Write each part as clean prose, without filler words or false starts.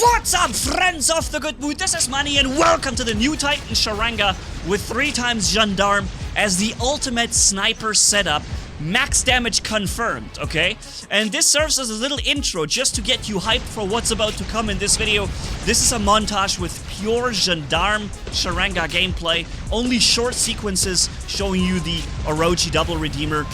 What's up, friends of the good mood? This is Manni and welcome to the new Titan Sharanga with 3 times Gendarme as the ultimate sniper setup. Max damage confirmed, okay? And this serves as a little intro just to get you hyped for what's about to come in this video. This is a montage with pure Gendarme Sharanga gameplay. Only short sequences showing you the Orochi double redeemer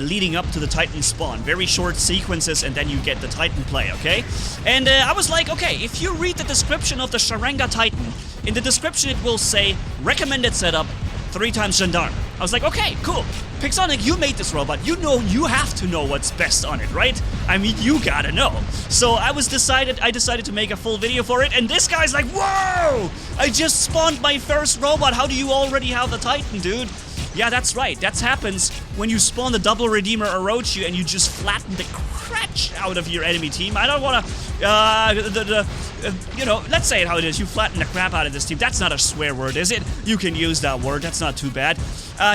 leading up to the Titan spawn. Very short sequences and then you get the Titan play, okay? And I was like, okay, if you read the description of the Sharanga Titan, in the description it will say, recommended setup, 3 times Gendarme. I was like, okay, cool. Pixonic, you made this robot. You know, you have to know what's best on it, right? I mean, you gotta know. So I decided to make a full video for it, and this guy's like, whoa! I just spawned my first robot. How do you already have the Titan, dude? Yeah, that's right. That happens when you spawn the double redeemer Orochi and you just flatten the crutch out of your enemy team. I don't wanna, you know, let's say it how it is. You flatten the crap out of this team. That's not a swear word, is it? You can use that word. That's not too bad.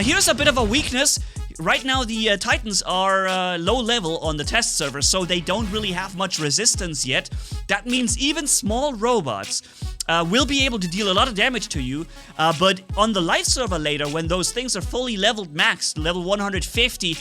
Here's a bit of a weakness. Right now, the Titans are low level on the test server, so they don't really have much resistance yet. That means even small robots will be able to deal a lot of damage to you, but on the live server later, when those things are fully leveled max, level 150,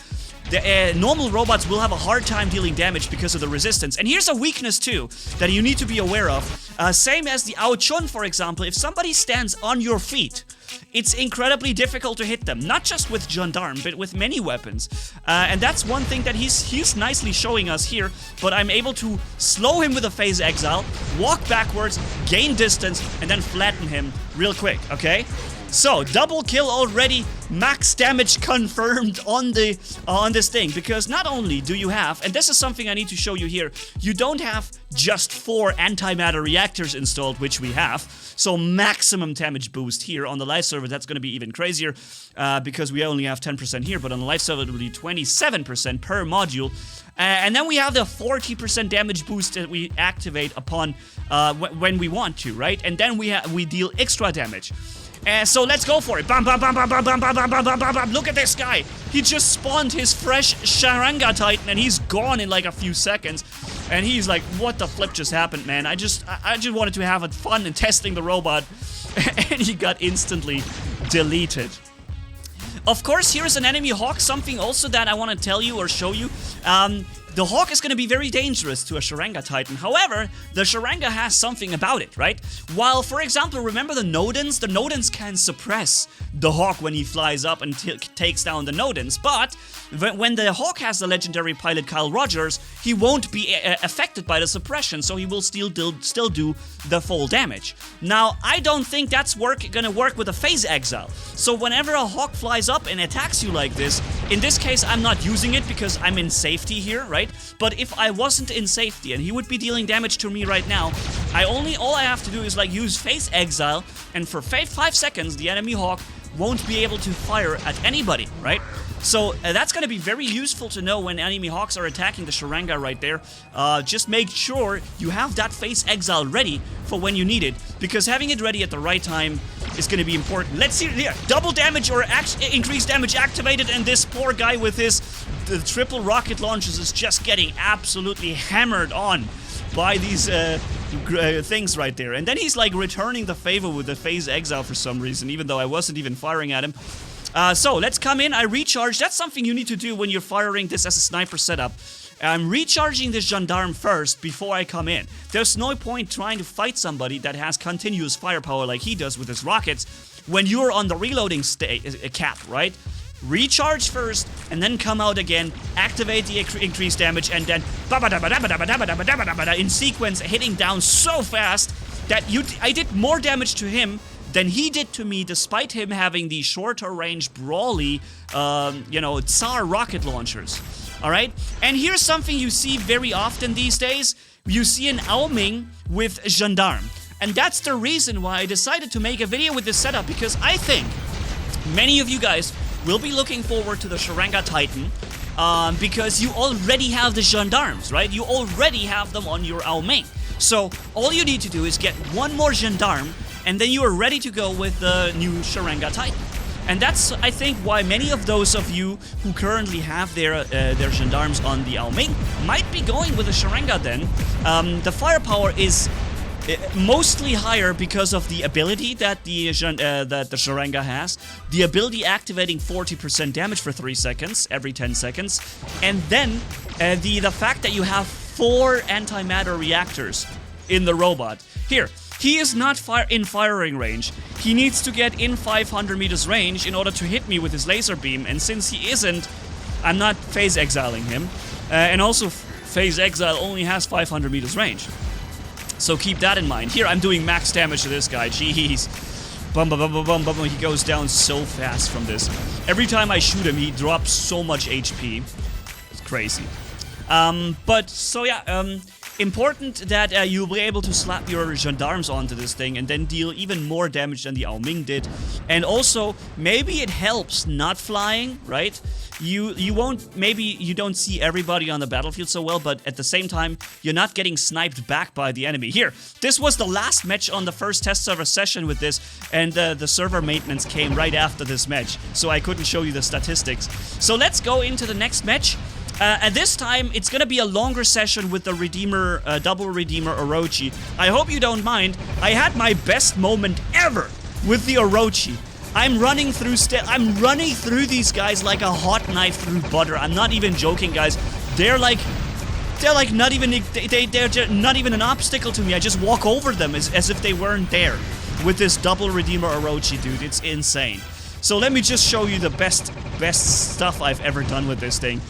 the normal robots will have a hard time dealing damage because of the resistance. And here's a weakness too that you need to be aware of. Same as the Aochun, for example, if somebody stands on your feet, it's incredibly difficult to hit them. Not just with Gendarme, but with many weapons. And that's one thing that he's nicely showing us here. But I'm able to slow him with a phase exile, walk backwards, gain distance, and then flatten him real quick, okay? So, double kill already, max damage confirmed on this thing, because not only do you have, and this is something I need to show you here, you don't have just 4 antimatter reactors installed, which we have, so maximum damage boost here. On the live server, that's going to be even crazier, because we only have 10% here, but on the live server, it will be 27% per module. And then we have the 40% damage boost that we activate upon when we want to, right? And then we deal extra damage. So let's go for it. Bam, bam, bam, bam, bam, bam, bam, bam, bam, bam, bam, bam. Look at this guy. He just spawned his fresh Sharanga Titan and he's gone in like a few seconds. And he's like, what the flip just happened, man? I just wanted to have fun and testing the robot. And he got instantly deleted. Of course, here's an enemy Hawk. Something also that I want to tell you or show you. The Hawk is going to be very dangerous to a Sharanga Titan. However, the Sharanga has something about it, right? While, for example, remember the Nodens? The Nodens can suppress the Hawk when he flies up and takes down the Nodens. But when the Hawk has the legendary pilot Kyle Rogers, he won't be affected by the suppression, so he will still do the full damage. Now, I don't think that's going to work with a phase exile. So whenever a Hawk flies up and attacks you like this, in this case, I'm not using it because I'm in safety here, right? But if I wasn't in safety and he would be dealing damage to me right now, all I have to do is like use phase exile, and for 5 seconds, the enemy Hawk won't be able to fire at anybody, right? So that's going to be very useful to know when enemy Hawks are attacking the Sharanga right there. Just make sure you have that phase exile ready for when you need it, because having it ready at the right time is going to be important. Let's see here. Double damage or increased damage activated, and this poor guy with his triple rocket launches is just getting absolutely hammered on by these things right there. And then he's like returning the favor with the phase exile for some reason, even though I wasn't even firing at him. So let's come in. I recharge. That's something you need to do when you're firing this as a sniper setup. I'm recharging this Gendarme first before I come in. There's no point trying to fight somebody that has continuous firepower like he does with his rockets when you're on the reloading cap, right? Recharge first, and then come out again, activate the increased damage, and then in sequence, hitting down so fast that I did more damage to him than he did to me, despite him having the shorter range brawly, you know, Tsar rocket launchers. Alright? And here's something you see very often these days. You see an Aoming with Gendarme. And that's the reason why I decided to make a video with this setup, because I think many of you guys will be looking forward to the Sharanga Titan, because you already have the Gendarmes, right? You already have them on your Aoming. So all you need to do is get one more Gendarme, and then you are ready to go with the new Sharanga Titan. And that's, I think, why many of those of you who currently have their Gendarmes on the Aoming might be going with the Sharanga then. The firepower is Mostly higher because of the ability that the Sharanga has. The ability activating 40% damage for 3 seconds, every 10 seconds. And then the fact that you have 4 antimatter reactors in the robot. Here, he is not in firing range. He needs to get in 500 meters range in order to hit me with his laser beam. And since he isn't, I'm not phase exiling him. And also, phase exile only has 500 meters range. So keep that in mind. Here, I'm doing max damage to this guy. Jeez. Bum, bum, bum, bum, bum, bum. He goes down so fast from this. Every time I shoot him, he drops so much HP. It's crazy. Important that you'll be able to slap your gendarmes onto this thing and then deal even more damage than the Ao Ming did. And also, maybe it helps not flying, right? You won't, maybe you don't see everybody on the battlefield so well, but at the same time, you're not getting sniped back by the enemy. Here, this was the last match on the first test server session with this, and the server maintenance came right after this match, so I couldn't show you the statistics. So let's go into the next match. At this time, it's gonna be a longer session with the Redeemer, double Redeemer Orochi. I hope you don't mind. I had my best moment ever with the Orochi. I'm running through these guys like a hot knife through butter. I'm not even joking, guys. They're not even an obstacle to me. I just walk over them as if they weren't there with this double Redeemer Orochi, dude. It's insane. So let me just show you the best stuff I've ever done with this thing.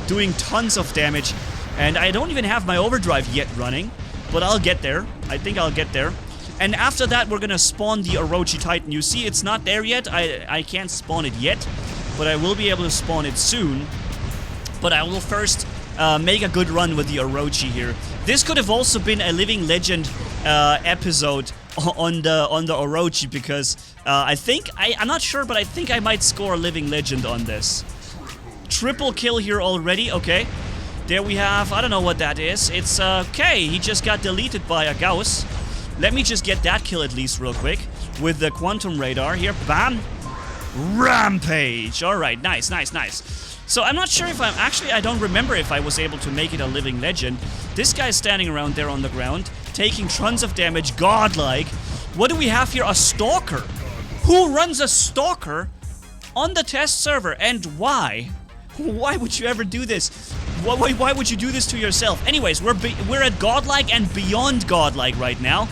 Doing tons of damage, and I don't even have my overdrive yet running, but I'll get there. I think I'll get there. And after that, we're gonna spawn the Orochi Titan. You see, it's not there yet. I can't spawn it yet, but I will be able to spawn it soon. But I will first make a good run with the Orochi here. This could have also been a Living Legend episode on the Orochi, because I'm not sure, but I think I might score a Living Legend on this. Triple kill here already, okay. There we have, I don't know what that is. It's, okay, he just got deleted by a Gauss. Let me just get that kill at least real quick with the Quantum Radar here. Bam! Rampage! Alright, nice, nice, nice. So I'm not sure if I don't remember if I was able to make it a Living Legend. This guy's standing around there on the ground, taking tons of damage, godlike. What do we have here? A Stalker. Who runs a Stalker on the test server, and why? Why would you ever do this? Why would you do this to yourself? Anyways, we're at godlike and beyond godlike right now.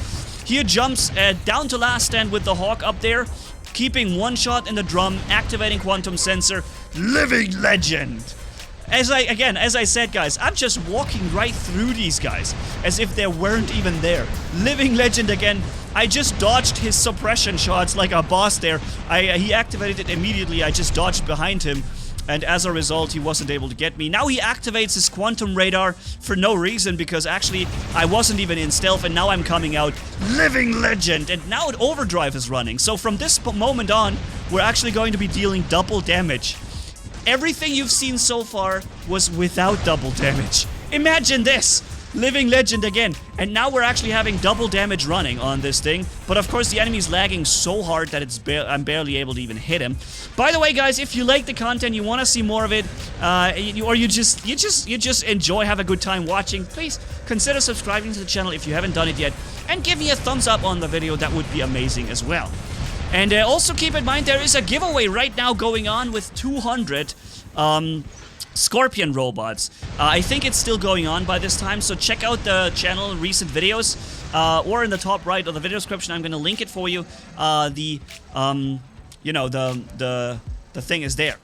Here jumps down to last stand with the Hawk up there, keeping one shot in the drum, activating Quantum Sensor. Living Legend! As I said, guys, I'm just walking right through these guys as if they weren't even there. Living Legend again. I just dodged his suppression shots like a boss there. He activated it immediately. I just dodged behind him. And as a result, he wasn't able to get me. Now he activates his Quantum Radar for no reason, because actually I wasn't even in stealth, and now I'm coming out. Living Legend! And now an overdrive is running. So from this moment on, we're actually going to be dealing double damage. Everything you've seen so far was without double damage. Imagine this! Living Legend again. And now we're actually having double damage running on this thing. But of course the enemy's lagging so hard that I'm barely able to even hit him. By the way, guys, if you like the content, you want to see more of it, or you just enjoy, have a good time watching, please consider subscribing to the channel if you haven't done it yet. And give me a thumbs up on the video, that would be amazing as well. And also keep in mind there is a giveaway right now going on with 200 Scorpion robots. I think it's still going on by this time, so check out the channel recent videos, or in the top right of the video description. I'm gonna link it for you. The thing is there,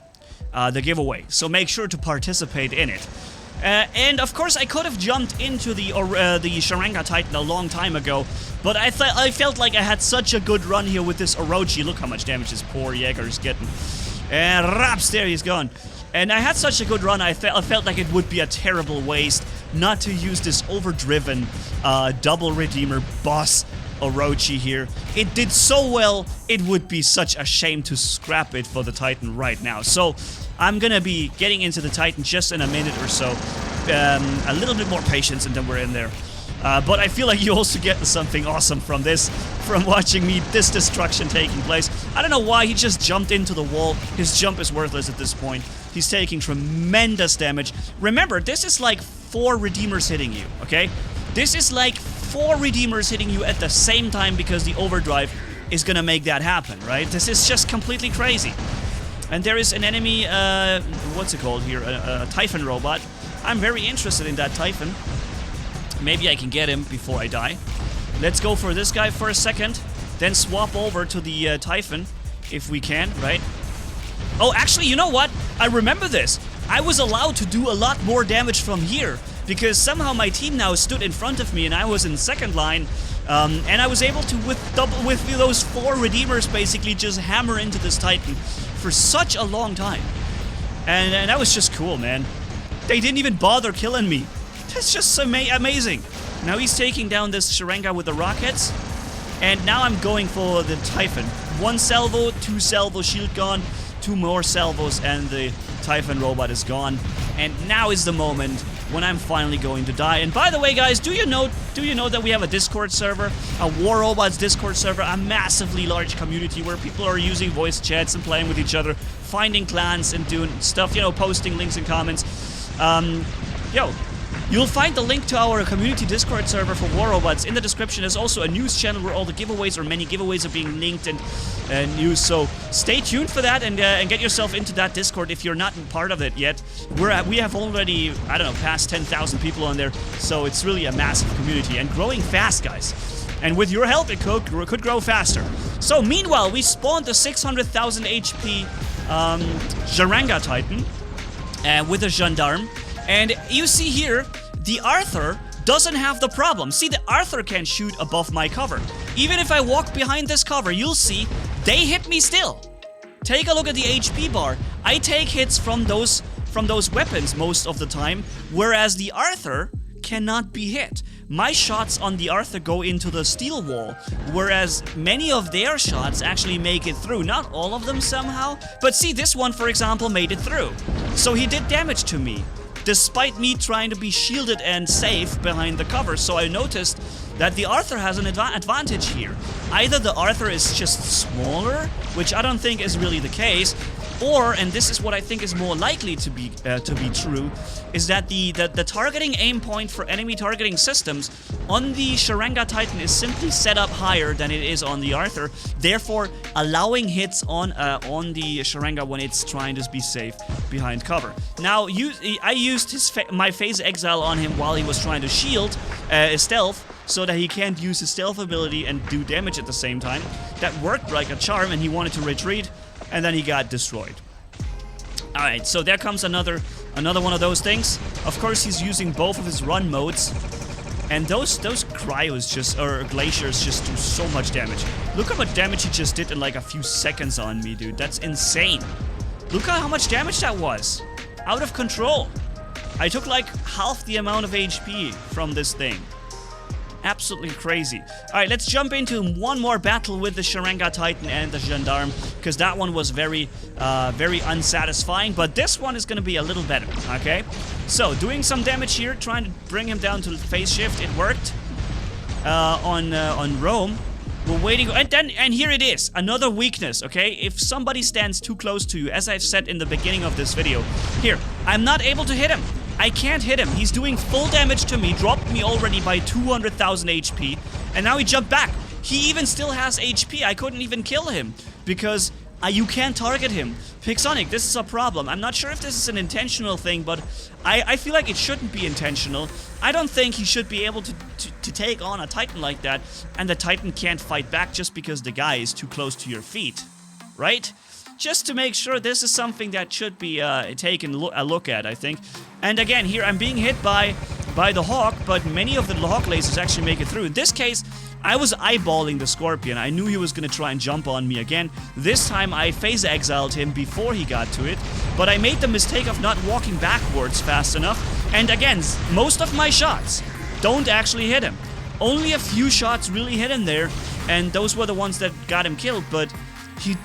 the giveaway. So make sure to participate in it. And of course, I could have jumped into the Sharanga Titan a long time ago, but I felt like I had such a good run here with this Orochi. Look how much damage this poor Jäger is getting. And raps, there he's gone. And I had such a good run, I felt like it would be a terrible waste not to use this overdriven double Redeemer boss Orochi here. It did so well, it would be such a shame to scrap it for the Titan right now. So I'm gonna be getting into the Titan just in a minute or so. A little bit more patience and then we're in there. But I feel like you also get something awesome from this, from watching this destruction taking place. I don't know why, he just jumped into the wall. His jump is worthless at this point. He's taking tremendous damage. Remember, this is like 4 Redeemers hitting you, okay? This is like 4 Redeemers hitting you at the same time because the overdrive is gonna make that happen, right? This is just completely crazy. And there is an enemy, what's it called here? A Typhon robot. I'm very interested in that Typhon. Maybe I can get him before I die. Let's go for this guy for a second, then swap over to the Typhon, if we can, right? Oh, actually, you know what? I remember this. I was allowed to do a lot more damage from here, because somehow my team now stood in front of me and I was in second line, and I was able to, with those 4 Redeemers, basically just hammer into this Titan for such a long time. And that was just cool, man. They didn't even bother killing me. That's just amazing. Now he's taking down this Sharanga with the rockets, and now I'm going for the Typhon. 1 salvo, 2 salvo, shield gone, 2 more salvos, and the Typhon robot is gone. And now is the moment when I'm finally going to die. And by the way, guys, do you know that we have a Discord server, a War Robots Discord server, a massively large community where people are using voice chats and playing with each other, finding clans and doing stuff, you know, posting links and comments. You'll find the link to our community Discord server for War Robots in the description. There's also a news channel where all the giveaways, or many giveaways, are being linked and news. So stay tuned for that and get yourself into that Discord if you're not part of it yet. We have already, I don't know, past 10,000 people on there. So it's really a massive community and growing fast, guys. And with your help, it could grow faster. So meanwhile, we spawned the 600,000 HP Sharanga Titan with a Gendarme. And you see here, the Arthur doesn't have the problem. See, the Arthur can shoot above my cover. Even if I walk behind this cover, you'll see they hit me still. Take a look at the HP bar. I take hits from those weapons most of the time, whereas the Arthur cannot be hit. My shots on the Arthur go into the steel wall, whereas many of their shots actually make it through. Not all of them somehow, but see, this one, for example, made it through. So he did damage to me, despite me trying to be shielded and safe behind the cover. So I noticed that the Arthur has an advantage here. Either the Arthur is just smaller, which I don't think is really the case, or, and this is what I think is more likely to be true, is that the targeting aim point for enemy targeting systems on the Sharanga Titan is simply set up higher than it is on the Arthur, therefore allowing hits on the Sharanga when it's trying to be safe behind cover. Now, I used my phase exile on him while he was trying to shield stealth, so that he can't use his stealth ability and do damage at the same time. That worked like a charm, and he wanted to retreat, and then he got destroyed. Alright, so there comes another one of those things. Of course, he's using both of his run modes, and those cryos or glaciers just do so much damage. Look how much damage he just did in like a few seconds on me, dude. That's insane. Look at how much damage that was. Out of control. I took like half the amount of HP from this thing. Absolutely crazy. Alright, let's jump into one more battle with the Sharanga Titan and the Gendarme, because that one was very unsatisfying, but this one is going to be a little better, okay? So, doing some damage here, trying to bring him down to phase shift. It worked on Rome. We're waiting, and here it is, another weakness, okay? If somebody stands too close to you, as I've said in the beginning of this video, here, I'm not able to hit him. I can't hit him. He's doing full damage to me, dropped me already by 200,000 HP, and now he jumped back. He even still has HP. I couldn't even kill him because you can't target him. Pixonic, this is a problem. I'm not sure if this is an intentional thing, but I feel like it shouldn't be intentional. I don't think he should be able to take on a Titan like that, and the Titan can't fight back just because the guy is too close to your feet, right? Just to make sure this is something that should be taken a look at, I think. And again, here I'm being hit by the Hawk, but many of the Hawk lasers actually make it through. In this case, I was eyeballing the Scorpion. I knew he was going to try and jump on me again. This time I phase exiled him before he got to it, but I made the mistake of not walking backwards fast enough. And again, most of my shots don't actually hit him. Only a few shots really hit him there, and those were the ones that got him killed, but he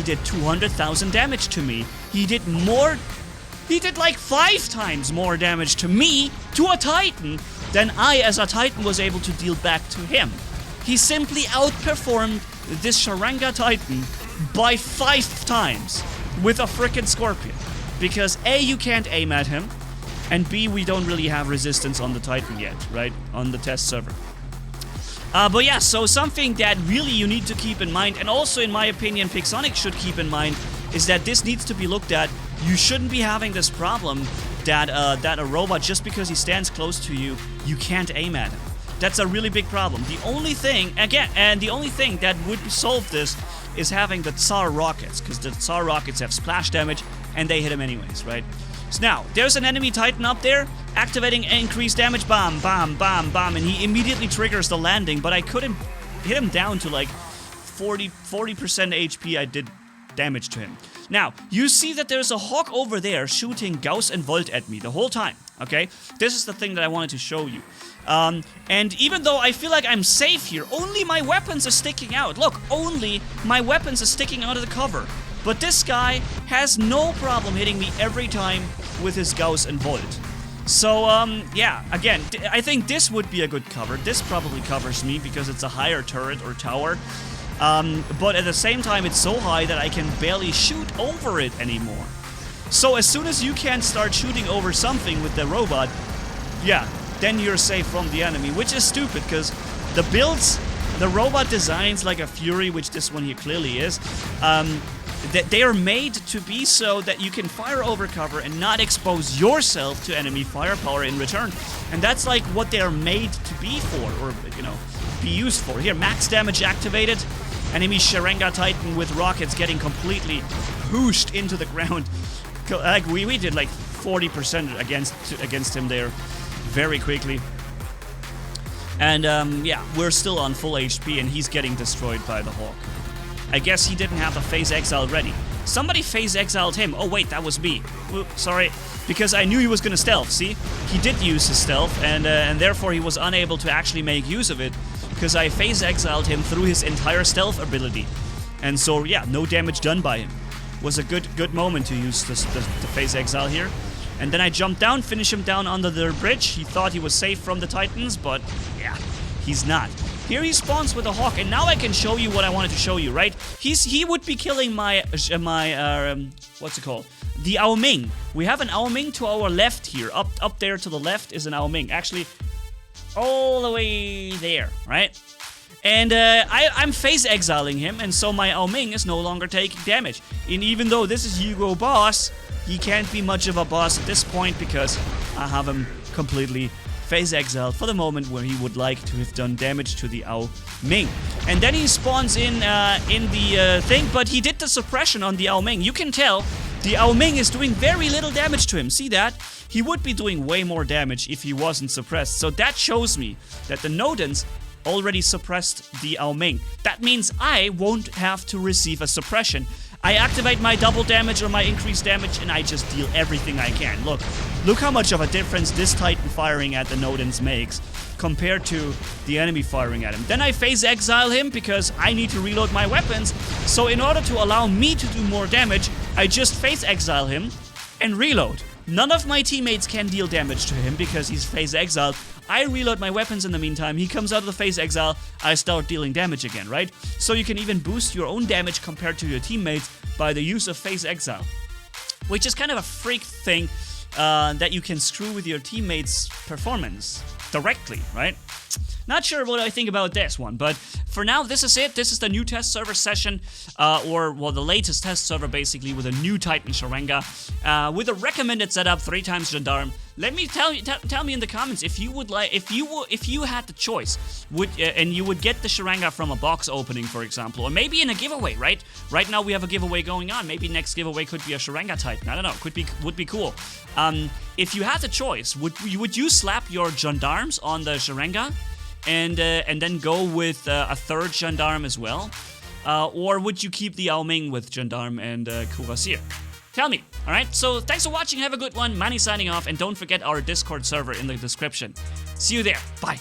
did 200,000 damage to me. He did like 5 times more damage to me, to a Titan, than I, as a Titan, was able to deal back to him. He simply outperformed this Sharanga Titan by 5 times with a frickin' Scorpion. Because A, you can't aim at him, And B, we don't really have resistance on the Titan yet, right? On the test server. But yeah, so something that really you need to keep in mind, and also in my opinion Pixonic should keep in mind, is that this needs to be looked at. You shouldn't be having this problem that that a robot, just because he stands close to you, you can't aim at him. That's a really big problem. The only thing, the only thing that would solve this is having the Tsar rockets, because the Tsar rockets have splash damage, and they hit him anyways, right? So now, there's an enemy Titan up there, activating increased damage, bam, bam, bam, bam, and he immediately triggers the landing, but I couldn't hit him down to like 40% HP. I did damage to him. Now, you see that there's a hawk over there shooting Gauss and Volt at me the whole time, okay? This is the thing that I wanted to show you. And even though I feel like I'm safe here, only my weapons are sticking out. Look, only my weapons are sticking out of the cover. But this guy has no problem hitting me every time with his Gauss and Volt. So, yeah, again, I think this would be a good cover. This probably covers me because it's a higher turret or tower. But at the same time, it's so high that I can barely shoot over it anymore. So as soon as you can start shooting over something with the robot, yeah, then you're safe from the enemy, which is stupid because the builds, the robot designs like a Fury, which this one here clearly is, they are made to be so that you can fire over cover and not expose yourself to enemy firepower in return. And that's like what they're made to be for, or, you know, be used for. Here, max damage activated. Enemy Sharanga Titan with rockets getting completely whooshed into the ground. Like, we did like 40% against him there very quickly. And, yeah, we're still on full HP and he's getting destroyed by the Hawk. I guess he didn't have the phase exile ready. Somebody phase exiled him. Oh wait, that was me. Oops, sorry. Because I knew he was gonna stealth, see? He did use his stealth, and therefore he was unable to actually make use of it, because I phase exiled him through his entire stealth ability. And so, yeah, no damage done by him. Was a good moment to use the phase exile here. And then I jumped down, finish him down under the bridge. He thought he was safe from the Titans, but yeah, he's not. Here he spawns with a Hawk, and now I can show you what I wanted to show you, right? He would be killing my what's it called? The Ao Ming. We have an Ao Ming to our left here. Up there to the left is an Ao Ming. Actually, all the way there, right? And I'm phase exiling him, and so my Ao Ming is no longer taking damage. And even though this is Hugo Boss, he can't be much of a boss at this point because I have him completely phase exile for the moment where he would like to have done damage to the Ao Ming. And then he spawns in the thing, but he did the suppression on the Ao Ming. You can tell the Ao Ming is doing very little damage to him. See that? He would be doing way more damage if he wasn't suppressed. So that shows me that the Nodens already suppressed the Ao Ming. That means I won't have to receive a suppression. I activate my double damage or my increased damage and I just deal everything I can. Look how much of a difference this Titan firing at the Nodens makes compared to the enemy firing at him. Then I phase exile him because I need to reload my weapons. So in order to allow me to do more damage, I just phase exile him and reload. None of my teammates can deal damage to him because he's phase exiled. I reload my weapons in the meantime, he comes out of the phase exile, I start dealing damage again, right? So you can even boost your own damage compared to your teammates by the use of phase exile. Which is kind of a freak thing that you can screw with your teammates' performance directly, right? Not sure what I think about this one, but for now, this is it. This is the new test server session, or, well, the latest test server, basically, with a new Titan Sharanga, with a recommended setup, 3 times Gendarme. Let me tell me in the comments if you would like, if you had the choice, and you would get the Sharanga from a box opening, for example, or maybe in a giveaway, right? Right now we have a giveaway going on. Maybe next giveaway could be a Sharanga Titan. I don't know. Would be cool. If you had the choice, would you slap your Gendarmes on the Sharanga? And then go with a 3rd Gendarme as well? Or would you keep the Ao Ming with Gendarme and Cuirassier? Tell me, alright? So thanks for watching, have a good one, Manni signing off, and don't forget our Discord server in the description. See you there, bye!